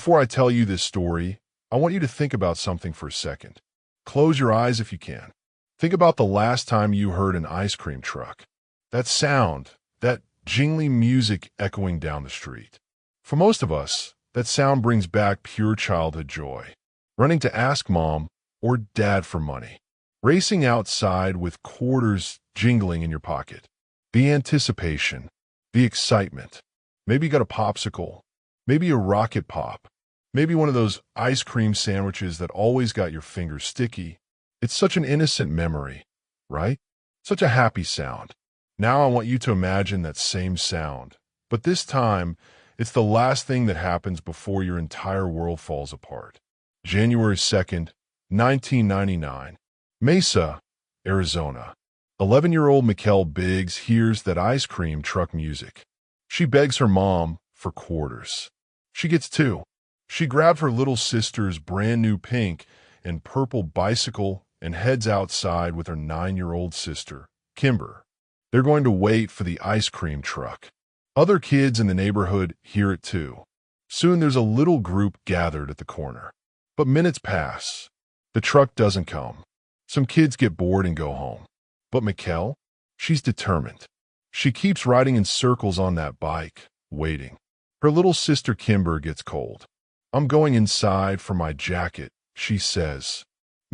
Before I tell you this story, I want you to think about something for a second. Close your eyes if you can. Think about the last time you heard an ice cream truck. That sound, that jingling music echoing down the street. For most of us, that sound brings back pure childhood joy. Running to ask mom or dad for money. Racing outside with quarters jingling in your pocket. The anticipation, the excitement. Maybe you got a popsicle, maybe a rocket pop, maybe one of those ice cream sandwiches that always got your fingers sticky. It's such an innocent memory, right? Such a happy sound. Now I want you to imagine that same sound, but this time, it's the last thing that happens before your entire world falls apart. January 2nd, 1999. Mesa, Arizona. 11-year-old Mikkel Biggs hears that ice cream truck music. She begs her mom for quarters. She gets two. She grabs her little sister's brand new pink and purple bicycle and heads outside with her 9-year-old sister, Kimber. They're going to wait for the ice cream truck. Other kids in the neighborhood hear it too. Soon there's a little group gathered at the corner. But minutes pass. The truck doesn't come. Some kids get bored and go home. But Mikkel, she's determined. She keeps riding in circles on that bike, waiting. Her little sister Kimber gets cold. "I'm going inside for my jacket," she says.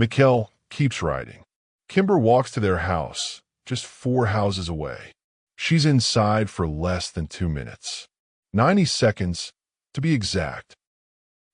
Mikkel keeps riding. Kimber walks to their house, just 4 houses away. She's inside for less than 2 minutes. 90 seconds, to be exact.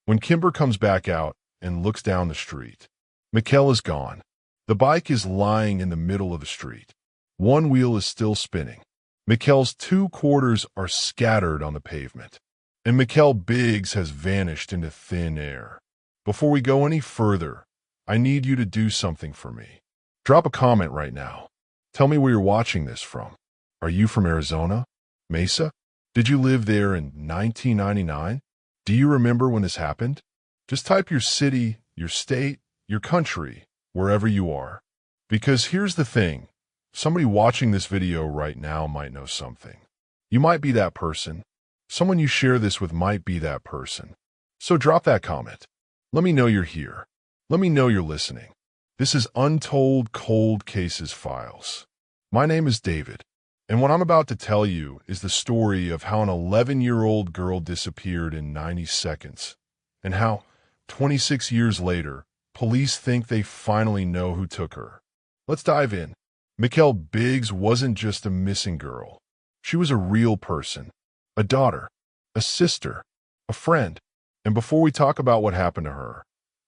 When Kimber comes back out and looks down the street, Mikkel is gone. The bike is lying in the middle of the street. One wheel is still spinning. Mikkel's 2 quarters are scattered on the pavement. And Mikkel Biggs has vanished into thin air. Before we go any further, I need you to do something for me. Drop a comment right now. Tell me where you're watching this from. Are you from Arizona? Mesa? Did you live there in 1999? Do you remember when this happened? Just type your city, your state, your country, wherever you are. Because here's the thing. Somebody watching this video right now might know something. You might be that person. Someone you share this with might be that person. So drop that comment. Let me know you're here. Let me know you're listening. This is Untold Cold Cases Files. My name is David, and what I'm about to tell you is the story of how an 11-year-old girl disappeared in 90 seconds, and how, 26 years later, police think they finally know who took her. Let's dive in. Mikkel Biggs wasn't just a missing girl. She was a real person. A daughter, a sister, a friend. And before we talk about what happened to her,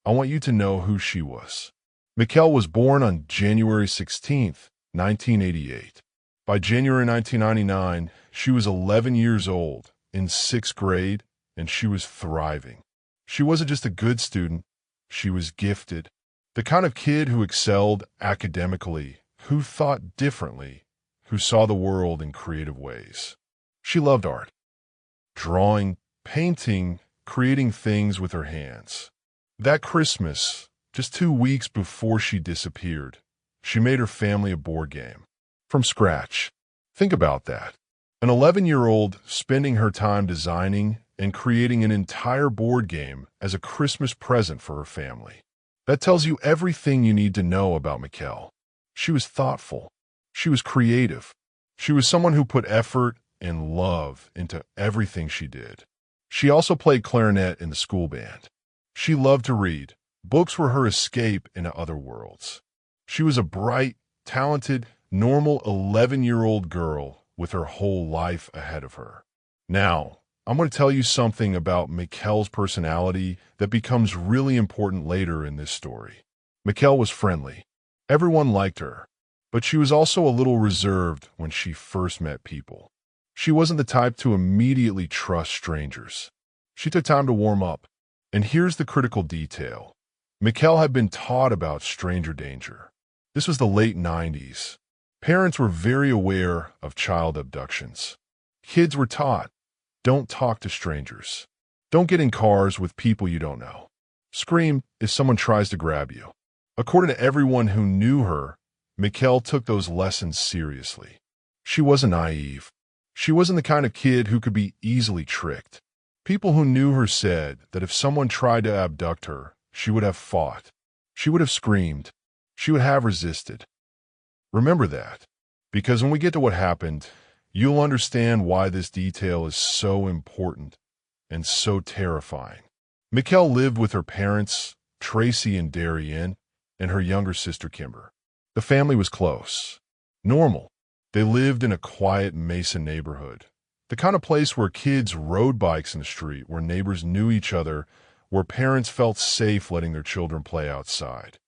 I want you to know who she was. Mikkel was born on January 16th, 1988. By January 1999, she was 11 years old, in 6th grade, and she was thriving. She wasn't just a good student, she was gifted. The kind of kid who excelled academically, who thought differently, who saw the world in creative ways. She loved art. Drawing, painting, creating things with her hands. That Christmas, just 2 weeks before she disappeared, she made her family a board game. From scratch. Think about that. An 11-year-old spending her time designing and creating an entire board game as a Christmas present for her family. That tells you everything you need to know about Mikkel. She was thoughtful. She was creative. She was someone who put effort and love into everything she did. She also played clarinet in the school band. She loved to read. Books were her escape into other worlds. She was a bright, talented, normal 11-year-old girl with her whole life ahead of her. Now, I'm going to tell you something about Mikkel's personality that becomes really important later in this story. Mikkel was friendly. Everyone liked her, but she was also a little reserved when she first met people. She wasn't the type to immediately trust strangers. She took time to warm up. And here's the critical detail. Mikkel had been taught about stranger danger. This was the late 90s. Parents were very aware of child abductions. Kids were taught, don't talk to strangers. Don't get in cars with people you don't know. Scream if someone tries to grab you. According to everyone who knew her, Mikkel took those lessons seriously. She wasn't naive. She wasn't the kind of kid who could be easily tricked. People who knew her said that if someone tried to abduct her, she would have fought. She would have screamed. She would have resisted. Remember that, because when we get to what happened, you'll understand why this detail is so important and so terrifying. Mikkel lived with her parents, Tracy and Darien, and her younger sister, Kimber. The family was close. Normal. They lived in a quiet Mason neighborhood. The kind of place where kids rode bikes in the street, where neighbors knew each other, where parents felt safe letting their children play outside.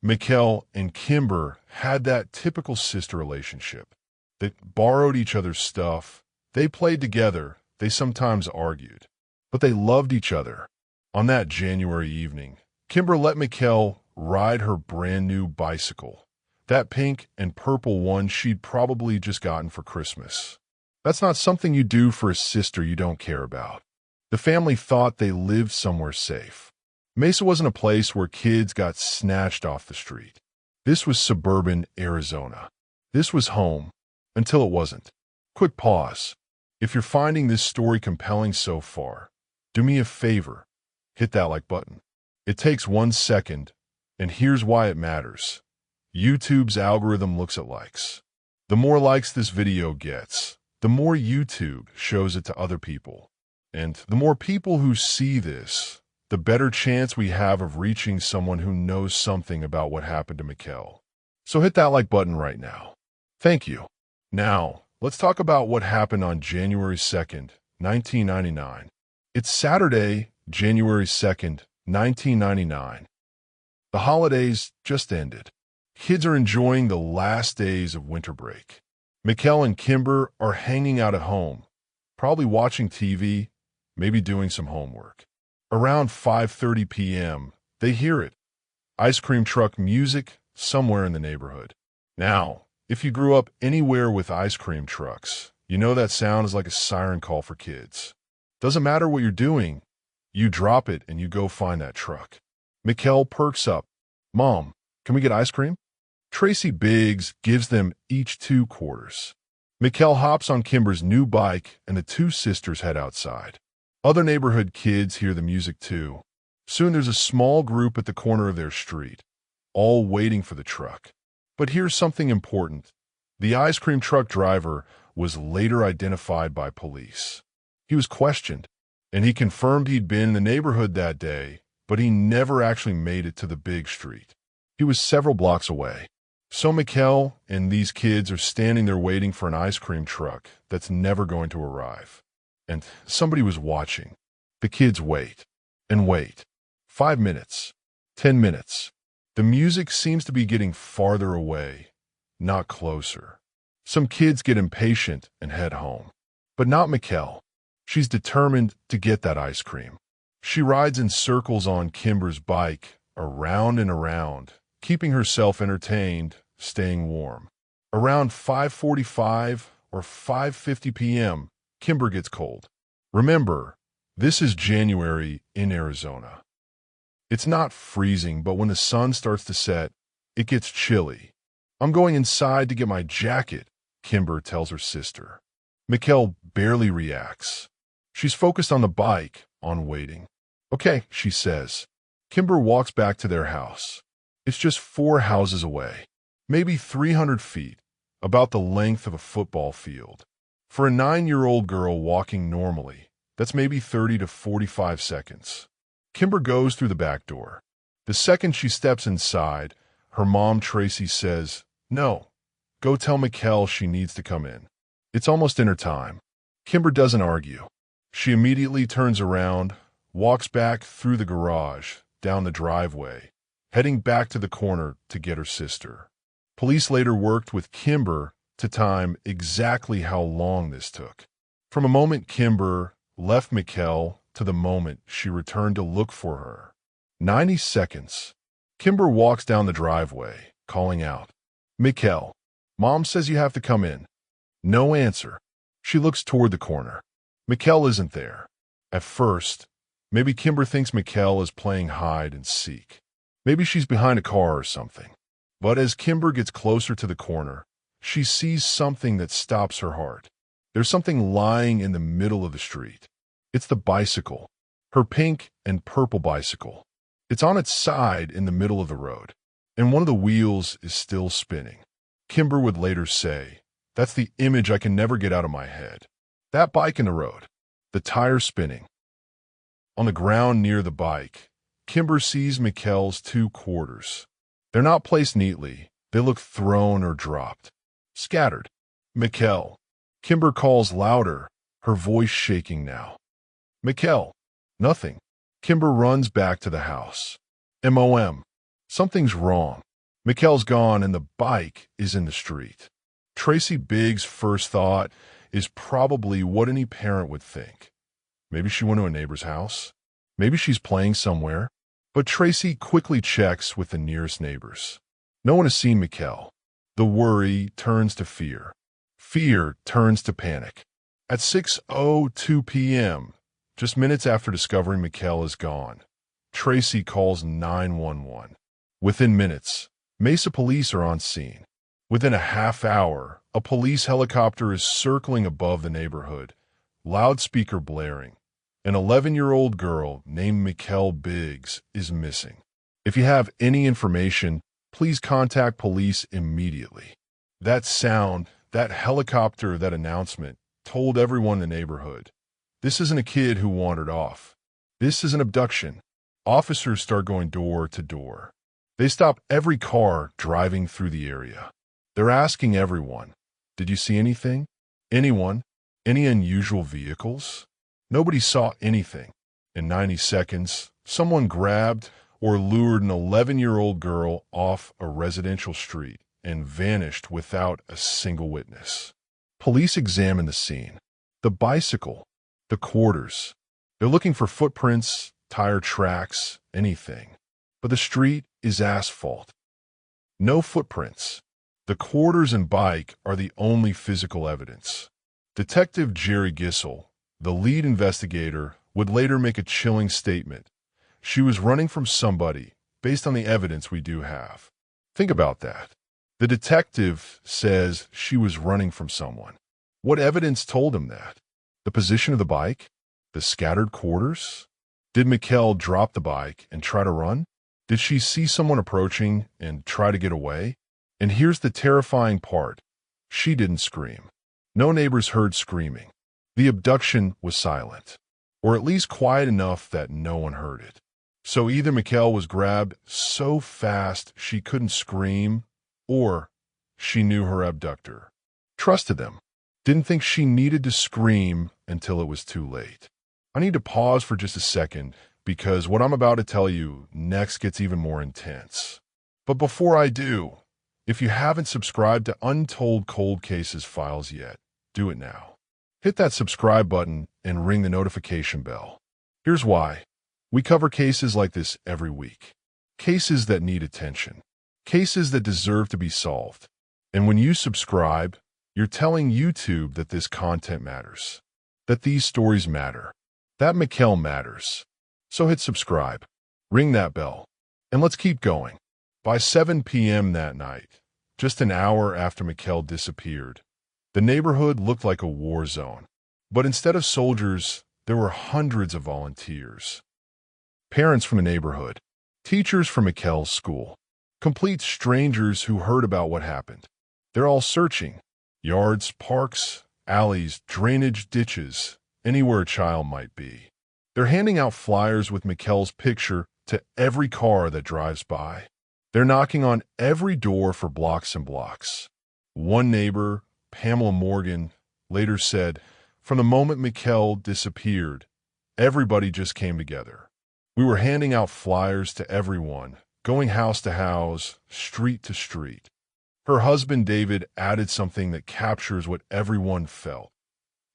Mikkel and Kimber had that typical sister relationship. They borrowed each other's stuff. They played together. They sometimes argued. But they loved each other. On that January evening, Kimber let Mikkel ride her brand new bicycle. That pink and purple one she'd probably just gotten for Christmas. That's not something you do for a sister you don't care about. The family thought they lived somewhere safe. Mesa wasn't a place where kids got snatched off the street. This was suburban Arizona. This was home, until it wasn't. Quick pause. If you're finding this story compelling so far, do me a favor. Hit that like button. It takes 1 second, and here's why it matters. YouTube's algorithm looks at likes. The more likes this video gets, the more YouTube shows it to other people. And the more people who see this, the better chance we have of reaching someone who knows something about what happened to Mikkel. So hit that like button right now. Thank you. Now, let's talk about what happened on January 2nd, 1999. It's Saturday, January 2nd, 1999. The holidays just ended. Kids are enjoying the last days of winter break. Mikkel and Kimber are hanging out at home, probably watching TV, maybe doing some homework. Around 5:30 p.m., they hear it. Ice cream truck music somewhere in the neighborhood. Now, if you grew up anywhere with ice cream trucks, you know that sound is like a siren call for kids. Doesn't matter what you're doing, you drop it and you go find that truck. Mikkel perks up. Mom, can we get ice cream? Tracy Biggs gives them each 2 quarters. Mikkel hops on Kimber's new bike and the 2 sisters head outside. Other neighborhood kids hear the music too. Soon there's a small group at the corner of their street, all waiting for the truck. But here's something important. The ice cream truck driver was later identified by police. He was questioned, and he confirmed he'd been in the neighborhood that day, but he never actually made it to the big street. He was several blocks away. So Mikkel and these kids are standing there waiting for an ice cream truck that's never going to arrive. And somebody was watching. The kids wait and wait. 5 minutes, 10 minutes. The music seems to be getting farther away, not closer. Some kids get impatient and head home. But not Mikkel. She's determined to get that ice cream. She rides in circles on Kimber's bike, around and around, keeping herself entertained, staying warm. Around 5:45 or 5:50 p.m., Kimber gets cold. Remember, this is January in Arizona. It's not freezing, but when the sun starts to set, it gets chilly. I'm going inside to get my jacket, Kimber tells her sister. Mikkel barely reacts. She's focused on the bike, on waiting. Okay, she says. Kimber walks back to their house. It's just 4 houses away, maybe 300 feet, about the length of a football field. For a 9-year-old girl walking normally, that's maybe 30 to 45 seconds. Kimber goes through the back door. The second she steps inside, her mom, Tracy, says, "No, go tell Mikkel she needs to come in." It's almost dinner time. Kimber doesn't argue. She immediately turns around, walks back through the garage, down the driveway, heading back to the corner to get her sister. Police later worked with Kimber to time exactly how long this took. From a moment Kimber left Mikkel to the moment she returned to look for her. 90 seconds. Kimber walks down the driveway, calling out, "Mikkel, Mom says you have to come in." No answer. She looks toward the corner. Mikkel isn't there. At first, maybe Kimber thinks Mikkel is playing hide and seek. Maybe she's behind a car or something. But as Kimber gets closer to the corner, she sees something that stops her heart. There's something lying in the middle of the street. It's the bicycle. Her pink and purple bicycle. It's on its side in the middle of the road, and one of the wheels is still spinning. Kimber would later say, "That's the image I can never get out of my head. That bike in the road, the tire spinning." On the ground near the bike, Kimber sees Mikkel's 2 quarters. They're not placed neatly. They look thrown or dropped. Scattered. "Mikkel." Kimber calls louder, her voice shaking now. "Mikkel." Nothing. Kimber runs back to the house. MOM. Something's wrong. Mikkel's gone and the bike is in the street. Tracy Biggs' first thought is probably what any parent would think. Maybe she went to a neighbor's house. Maybe she's playing somewhere. But Tracy quickly checks with the nearest neighbors. No one has seen Mikkel. The worry turns to fear. Fear turns to panic. At 6:02 p.m., just minutes after discovering Mikkel is gone, Tracy calls 911. Within minutes, Mesa police are on scene. Within a half hour, a police helicopter is circling above the neighborhood, loudspeaker blaring. An 11-year-old girl named Mikkel Biggs is missing. If you have any information, please contact police immediately. That sound, that helicopter, that announcement told everyone in the neighborhood. This isn't a kid who wandered off. This is an abduction. Officers start going door to door. They stop every car driving through the area. They're asking everyone, "Did you see anything? Anyone? Any unusual vehicles?" Nobody saw anything. In 90 seconds, someone grabbed or lured an 11-year-old girl off a residential street and vanished without a single witness. Police examine the scene. The bicycle, the quarters. They're looking for footprints, tire tracks, anything. But the street is asphalt. No footprints. The quarters and bike are the only physical evidence. Detective Jerry Gissel, the lead investigator, would later make a chilling statement. She was running from somebody, based on the evidence we do have. Think about that. The detective says she was running from someone. What evidence told him that? The position of the bike? The scattered quarters? Did Mikkel drop the bike and try to run? Did she see someone approaching and try to get away? And here's the terrifying part. She didn't scream. No neighbors heard screaming. The abduction was silent, or at least quiet enough that no one heard it. So either Mikkel was grabbed so fast she couldn't scream, or she knew her abductor, trusted them, didn't think she needed to scream until it was too late. I need to pause for just a second because what I'm about to tell you next gets even more intense. But before I do, if you haven't subscribed to Untold Cold Cases Files yet, do it now. Hit that subscribe button and ring the notification bell. Here's why. We cover cases like this every week. Cases that need attention. Cases that deserve to be solved. And when you subscribe, you're telling YouTube that this content matters, that these stories matter, that Mikkel matters. So hit subscribe, ring that bell, and let's keep going. By 7 p.m. that night, just an hour after Mikkel disappeared, the neighborhood looked like a war zone. But instead of soldiers, there were hundreds of volunteers. Parents from the neighborhood, teachers from Mikkel's school, complete strangers who heard about what happened. They're all searching. Yards, parks, alleys, drainage ditches, anywhere a child might be. They're handing out flyers with Mikkel's picture to every car that drives by. They're knocking on every door for blocks and blocks. One neighbor, Pamela Morgan, later said, "From the moment Mikkel disappeared, everybody just came together. We were handing out flyers to everyone, going house to house, street to street." Her husband, David, added something that captures what everyone felt.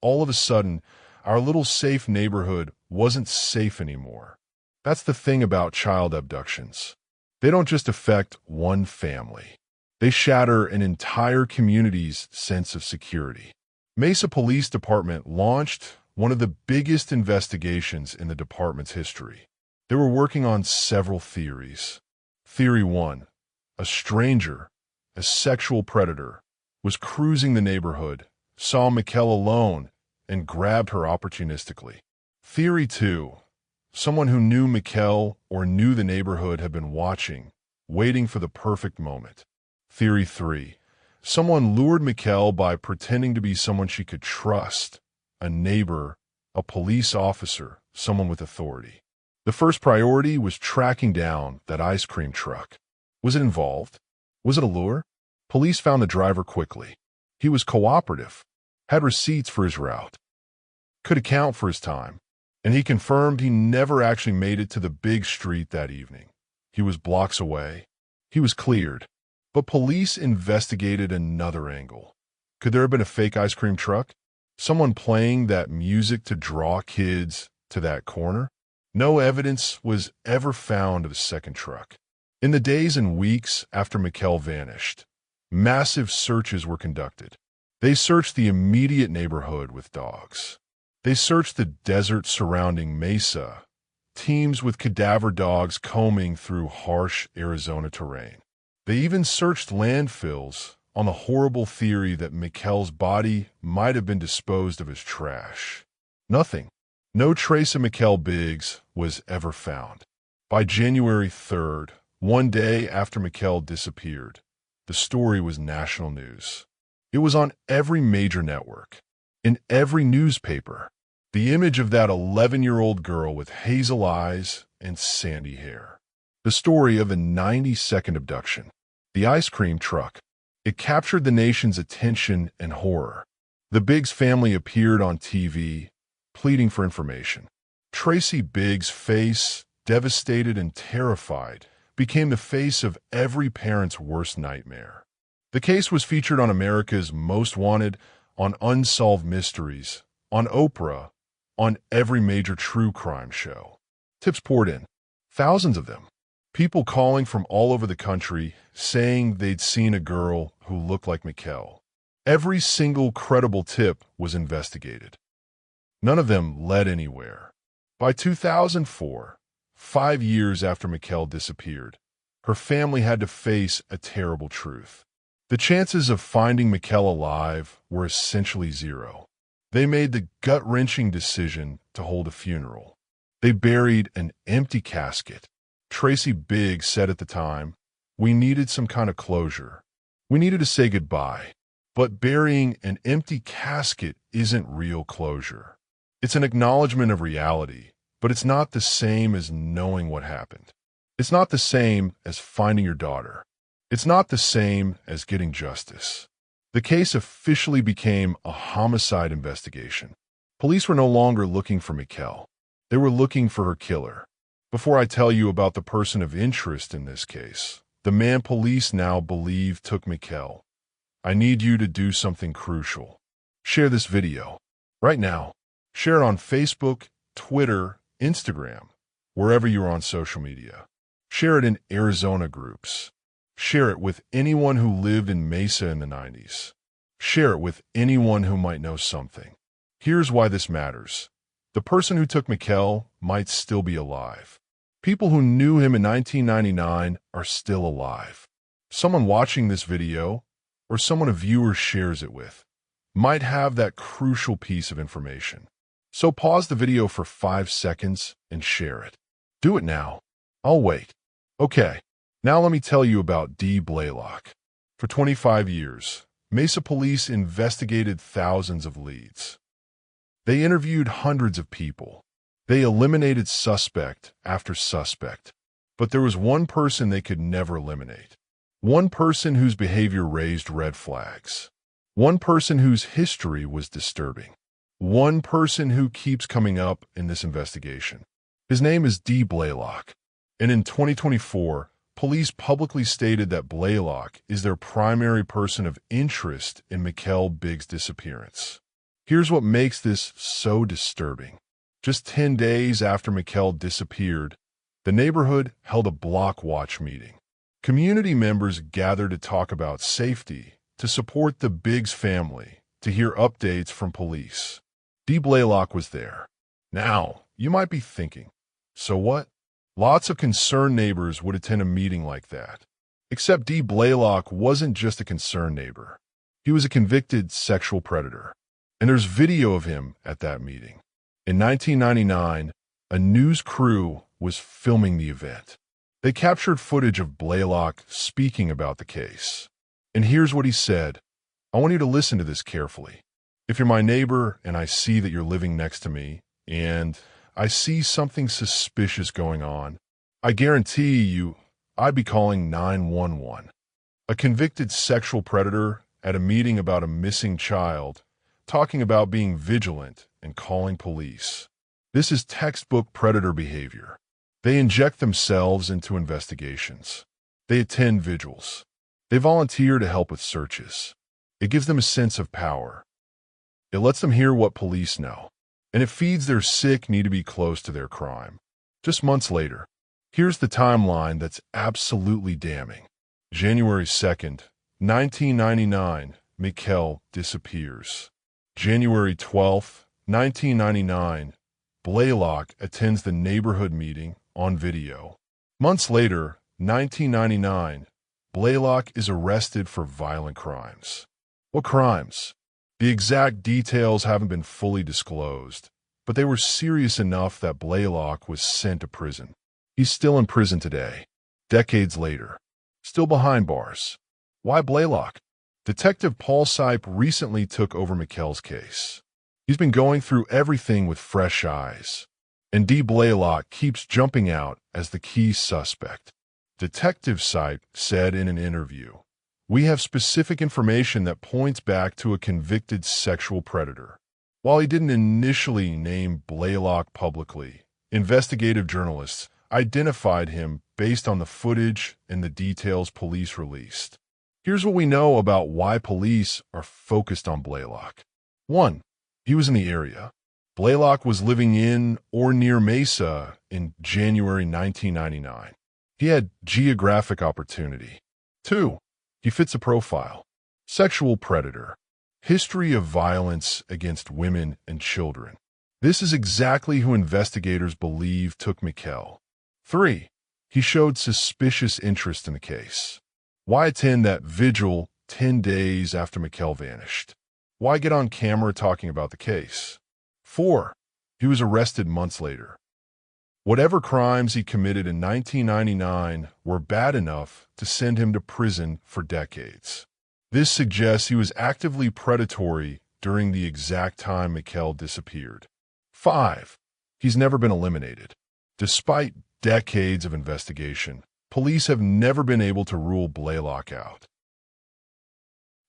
All of a sudden, our little safe neighborhood wasn't safe anymore. That's the thing about child abductions. They don't just affect one family. They shatter an entire community's sense of security. Mesa Police Department launched one of the biggest investigations in the department's history. They were working on several theories. Theory 1, a stranger, a sexual predator, was cruising the neighborhood, saw Mikkel alone, and grabbed her opportunistically. Theory 2. Someone who knew Mikkel or knew the neighborhood had been watching, waiting for the perfect moment. Theory 3. Someone lured Mikkel by pretending to be someone she could trust, a neighbor, a police officer, someone with authority. The first priority was tracking down that ice cream truck. Was it involved? Was it a lure? Police found the driver quickly. He was cooperative, had receipts for his route, could account for his time, and he confirmed he never actually made it to the big street that evening. He was blocks away. He was cleared. But police investigated another angle. Could there have been a fake ice cream truck? Someone playing that music to draw kids to that corner? No evidence was ever found of the second truck. In the days and weeks after Mikkel vanished, massive searches were conducted. They searched the immediate neighborhood with dogs. They searched the desert surrounding Mesa, teams with cadaver dogs combing through harsh Arizona terrain. They even searched landfills on the horrible theory that Mikkel's body might have been disposed of as trash. Nothing. No trace of Mikkel Biggs was ever found. By January 3rd, one day after Mikkel disappeared, the story was national news. It was on every major network, in every newspaper. The image of that 11-year-old girl with hazel eyes and sandy hair. The story of a 90-second abduction. The ice cream truck. It captured the nation's attention and horror. The Biggs family appeared on TV, pleading for information. Tracy Biggs' face, devastated and terrified, became the face of every parent's worst nightmare. The case was featured on America's Most Wanted, on Unsolved Mysteries, on Oprah, on every major true crime show. Tips poured in. Thousands of them. People calling from all over the country saying they'd seen a girl who looked like Mikkel. Every single credible tip was investigated. None of them led anywhere. By 2004, 5 years after Mikkel disappeared, her family had to face a terrible truth. The chances of finding Mikkel alive were essentially zero. They made the gut-wrenching decision to hold a funeral. They buried an empty casket. Tracy Biggs said at the time, "We needed some kind of closure. We needed to say goodbye. But burying an empty casket isn't real closure. It's an acknowledgement of reality, but it's not the same as knowing what happened. It's not the same as finding your daughter. It's not the same as getting justice." The case officially became a homicide investigation. Police were no longer looking for Mikkel. They were looking for her killer. Before I tell you about the person of interest in this case, the man police now believe took Mikkel, I need you to do something crucial. Share this video. Right now. Share it on Facebook, Twitter, Instagram, wherever you're on social media. Share it in Arizona groups. Share it with anyone who lived in Mesa in the 90s. Share it with anyone who might know something. Here's why this matters. The person who took Mikkel might still be alive. People who knew him in 1999 are still alive. Someone watching this video, or someone a viewer shares it with, might have that crucial piece of information. So pause the video for 5 seconds and share it. Do it now. I'll wait. Okay, now let me tell you about Dee Blaylock. For 25 years, Mesa police investigated thousands of leads. They interviewed hundreds of people. They eliminated suspect after suspect. But there was one person they could never eliminate. One person whose behavior raised red flags. One person whose history was disturbing. One person who keeps coming up in this investigation. His name is Dee Blaylock. And in 2024, police publicly stated that Blaylock is their primary person of interest in Mikkel Biggs' disappearance. Here's what makes this so disturbing. Just 10 days after Mikkel disappeared, the neighborhood held a block watch meeting. Community members gathered to talk about safety, to support the Biggs family, to hear updates from police. Dee Blaylock was there. Now, you might be thinking, so what? Lots of concerned neighbors would attend a meeting like that. Except Dee Blaylock wasn't just a concerned neighbor. He was a convicted sexual predator. And there's video of him at that meeting. In 1999, a news crew was filming the event. They captured footage of Blaylock speaking about the case. And here's what he said. I want you to listen to this carefully. If you're my neighbor and I see that you're living next to me and I see something suspicious going on, I guarantee you I'd be calling 911. A convicted sexual predator at a meeting about a missing child, talking about being vigilant and calling police. This is textbook predator behavior. They inject themselves into investigations. They attend vigils. They volunteer to help with searches. It gives them a sense of power. It lets them hear what police know. And it feeds their sick need to be close to their crime. Just months later, here's the timeline that's absolutely damning. January 2nd, 1999, Mikkel disappears. January 12th, 1999, Blaylock attends the neighborhood meeting on video. Months later, 1999, Blaylock is arrested for violent crimes. What crimes? The exact details haven't been fully disclosed, but they were serious enough that Blaylock was sent to prison. He's still in prison today, decades later, still behind bars. Why Blaylock? Detective Paul Sipe recently took over Mikkel's case. He's been going through everything with fresh eyes, and D. Blaylock keeps jumping out as the key suspect. Detective Sipe said in an interview, "We have specific information that points back to a convicted sexual predator." While he didn't initially name Blaylock publicly, investigative journalists identified him based on the footage and the details police released. Here's what we know about why police are focused on Blaylock. 1. He was in the area. Blaylock was living in or near Mesa in January 1999. He had geographic opportunity. 2. He fits a profile. Sexual predator. History of violence against women and children. This is exactly who investigators believe took Mikkel. 3. He showed suspicious interest in the case. Why attend that vigil 10 days after Mikkel vanished? Why get on camera talking about the case? 4. He was arrested months later. Whatever crimes he committed in 1999 were bad enough to send him to prison for decades. This suggests he was actively predatory during the exact time Mikkel disappeared. 5. He's never been eliminated. Despite decades of investigation, police have never been able to rule Blaylock out.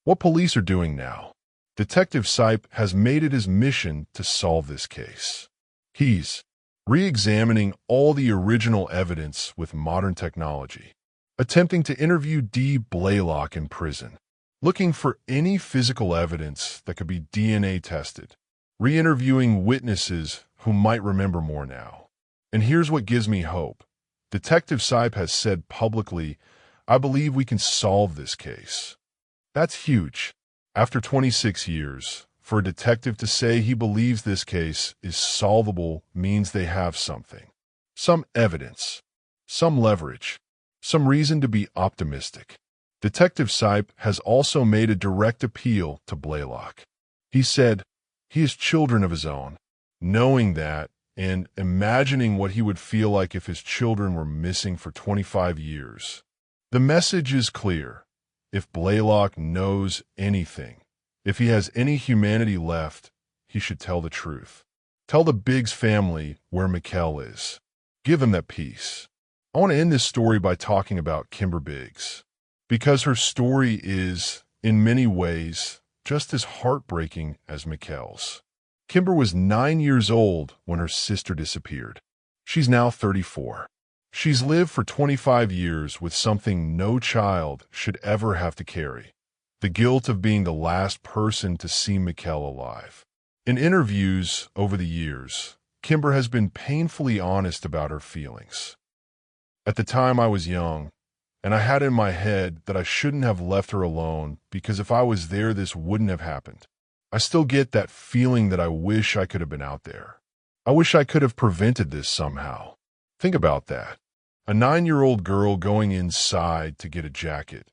What police are doing now? Detective Sipe has made it his mission to solve this case. He's re-examining all the original evidence with modern technology, attempting to interview D. Blaylock in prison, looking for any physical evidence that could be DNA tested, re-interviewing witnesses who might remember more now. And here's what gives me hope. Detective Sipe has said publicly, "I believe we can solve this case." That's huge. After 26 years, for a detective to say he believes this case is solvable means they have something. Some evidence, some leverage, some reason to be optimistic. Detective Sipe has also made a direct appeal to Blaylock. He said he has children of his own, knowing that and imagining what he would feel like if his children were missing for 25 years. The message is clear. If Blaylock knows anything, if he has any humanity left, he should tell the truth. Tell the Biggs family where Mikkel is. Give them that peace. I want to end this story by talking about Kimber Biggs, because her story is, in many ways, just as heartbreaking as Mikkel's. Kimber was 9 years old when her sister disappeared. She's now 34. She's lived for 25 years with something no child should ever have to carry: the guilt of being the last person to see Mikkel alive. In interviews over the years, Kimber has been painfully honest about her feelings. At the time I was young, and I had in my head that I shouldn't have left her alone because if I was there this wouldn't have happened. I still get that feeling that I wish I could have been out there. I wish I could have prevented this somehow. Think about that. A 9-year-old girl going inside to get a jacket.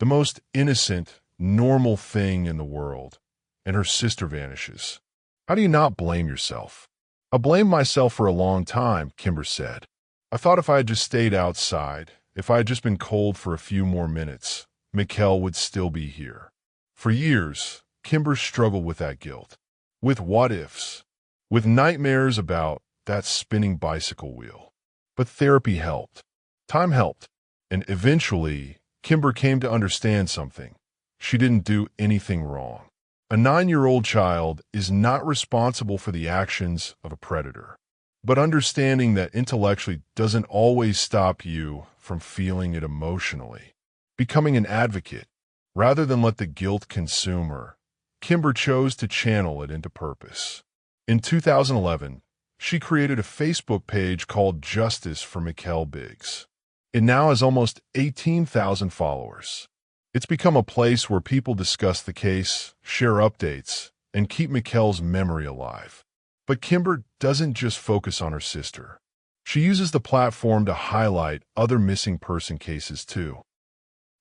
The most innocent, normal thing in the world. And her sister vanishes. How do you not blame yourself? I blamed myself for a long time, Kimber said. I thought if I had just stayed outside, if I had just been cold for a few more minutes, Mikkel would still be here. For years, Kimber struggled with that guilt, with what-ifs, with nightmares about that spinning bicycle wheel. But therapy helped. Time helped. And eventually, Kimber came to understand something. She didn't do anything wrong. A 9-year-old child is not responsible for the actions of a predator. But understanding that intellectually doesn't always stop you from feeling it emotionally. Becoming an advocate, rather than let the guilt consume her, Kimber chose to channel it into purpose. In 2011, she created a Facebook page called Justice for Mikkel Biggs. It now has almost 18,000 followers. It's become a place where people discuss the case, share updates, and keep Mikkel's memory alive. But Kimber doesn't just focus on her sister. She uses the platform to highlight other missing person cases too.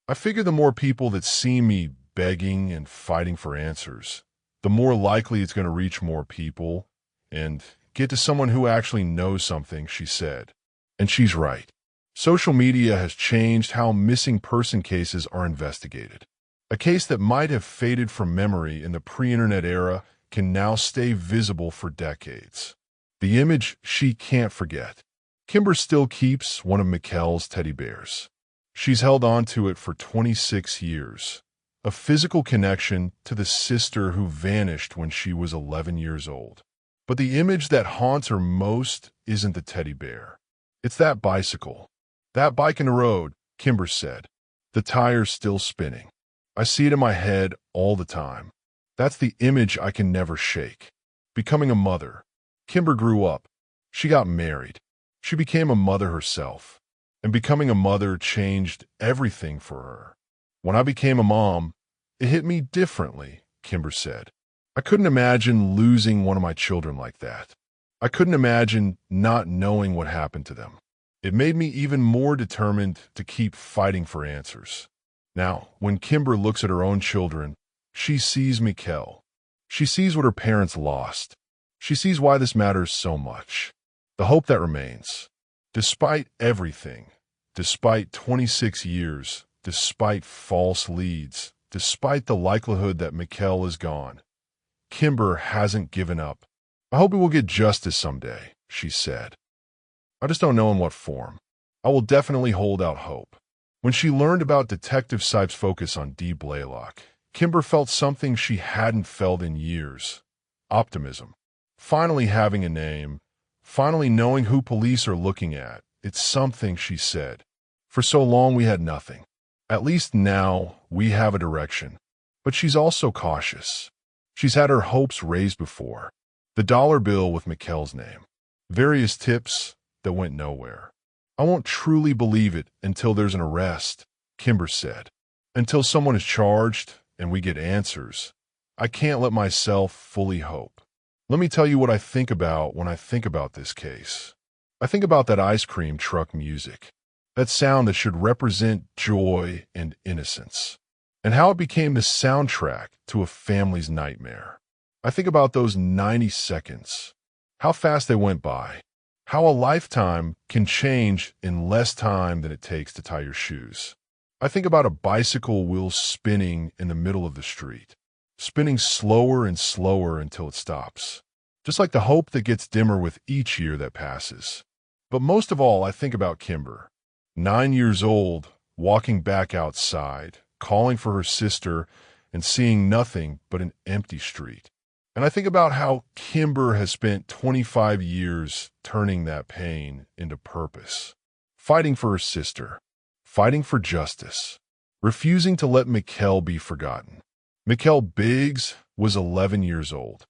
I figure the more people that see me begging and fighting for answers, the more likely it's going to reach more people and get to someone who actually knows something, she said. And she's right. Social media has changed how missing person cases are investigated. A case that might have faded from memory in the pre-internet era can now stay visible for decades. The image she can't forget. Kimber still keeps one of Mikkel's teddy bears. She's held on to it for 26 years. A physical connection to the sister who vanished when she was 11 years old. But the image that haunts her most isn't the teddy bear. It's that bicycle. That bike in the road, Kimber said. The tire's still spinning. I see it in my head all the time. That's the image I can never shake. Becoming a mother. Kimber grew up. She got married. She became a mother herself. And becoming a mother changed everything for her. When I became a mom, it hit me differently, Kimber said. I couldn't imagine losing one of my children like that. I couldn't imagine not knowing what happened to them. It made me even more determined to keep fighting for answers. Now, when Kimber looks at her own children, she sees Mikkel. She sees what her parents lost. She sees why this matters so much. The hope that remains. Despite everything, despite 26 years, despite false leads, despite the likelihood that Mikkel is gone, Kimber hasn't given up. I hope we will get justice someday, she said. I just don't know in what form. I will definitely hold out hope. When she learned about Detective Sipe's focus on Dee Blaylock, Kimber felt something she hadn't felt in years. Optimism. Finally having a name. Finally knowing who police are looking at. It's something, she said. For so long we had nothing. At least now we have a direction. But she's also cautious. She's had her hopes raised before. The dollar bill with Mikkel's name. Various tips that went nowhere. I won't truly believe it until there's an arrest, Kimber said. Until someone is charged and we get answers. I can't let myself fully hope. Let me tell you what I think about when I think about this case. I think about that ice cream truck music. That sound that should represent joy and innocence. And how it became the soundtrack to a family's nightmare. I think about those 90 seconds. How fast they went by. How a lifetime can change in less time than it takes to tie your shoes. I think about a bicycle wheel spinning in the middle of the street, spinning slower and slower until it stops, just like the hope that gets dimmer with each year that passes. But most of all, I think about Kimber, 9 years old, walking back outside, calling for her sister, and seeing nothing but an empty street. And I think about how Kimber has spent 25 years turning that pain into purpose, fighting for her sister, fighting for justice, refusing to let Mikkel be forgotten. Mikkel Biggs was 11 years old.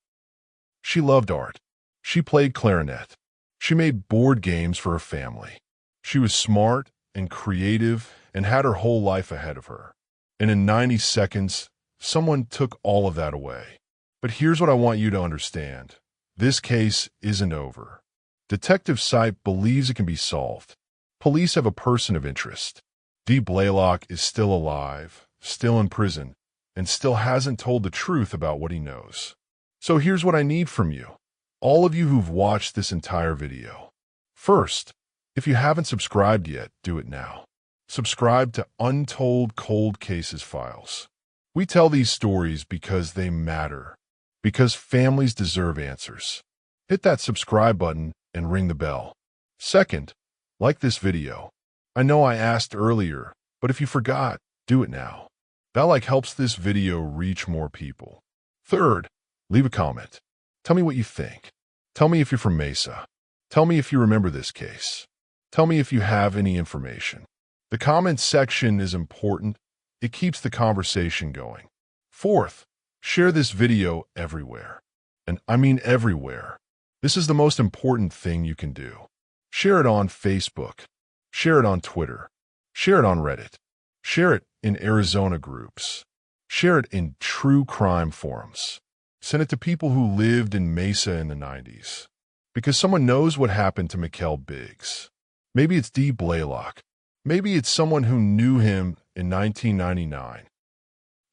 She loved art. She played clarinet. She made board games for her family. She was smart and creative and had her whole life ahead of her. And in 90 seconds, someone took all of that away. But here's what I want you to understand. This case isn't over. Detective Sipe believes it can be solved. Police have a person of interest. Dee Blaylock is still alive, still in prison, and still hasn't told the truth about what he knows. So here's what I need from you. all of you who've watched this entire video. First, if you haven't subscribed yet, do it now. Subscribe to Untold Cold Cases Files. We tell these stories because they matter, because families deserve answers. Hit that subscribe button and ring the bell. Second, like this video. I know I asked earlier, but if you forgot, do it now. That helps this video reach more people. Third, leave a comment. Tell me what you think. Tell me if you're from Mesa. Tell me if you remember this case. Tell me if you have any information. The comment section is important. It keeps the conversation going. Fourth, share this video everywhere. And I mean everywhere. This is the most important thing you can do. Share it on Facebook. Share it on Twitter. Share it on Reddit. Share it in Arizona groups. Share it in true crime forums. Send it to people who lived in Mesa in the 90s. Because someone knows what happened to Mikkel Biggs. Maybe it's Dee Blaylock. Maybe it's someone who knew him in 1999.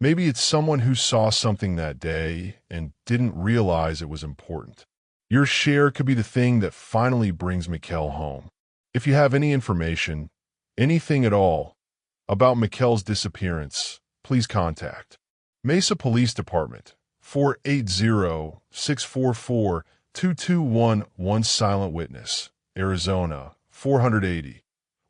Maybe it's someone who saw something that day and didn't realize it was important. Your share could be the thing that finally brings Mikkel home. If you have any information, anything at all, about Mikkel's disappearance, please contact Mesa Police Department, 480-644-2211 Silent Witness, Arizona, 480.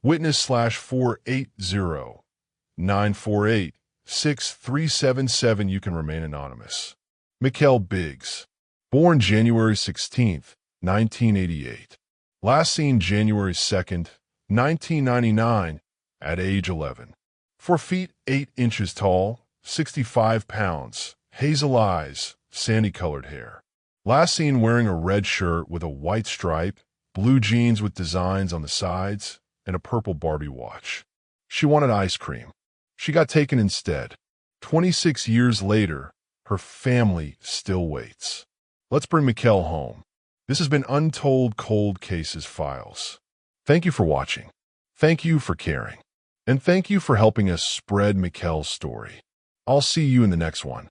Witness/480-948-6377. You can remain anonymous. Mikkel Biggs, born January 16, 1988. Last seen January 2nd, 1999, at age 11. 4 feet 8 inches tall, 65 pounds, hazel eyes, sandy-colored hair. Last seen wearing a red shirt with a white stripe, blue jeans with designs on the sides, and a purple Barbie watch. She wanted ice cream. She got taken instead. 26 years later, her family still waits. Let's bring Mikkel home. This has been Untold Cold Cases Files. Thank you for watching. Thank you for caring. And thank you for helping us spread Mikkel's story. I'll see you in the next one.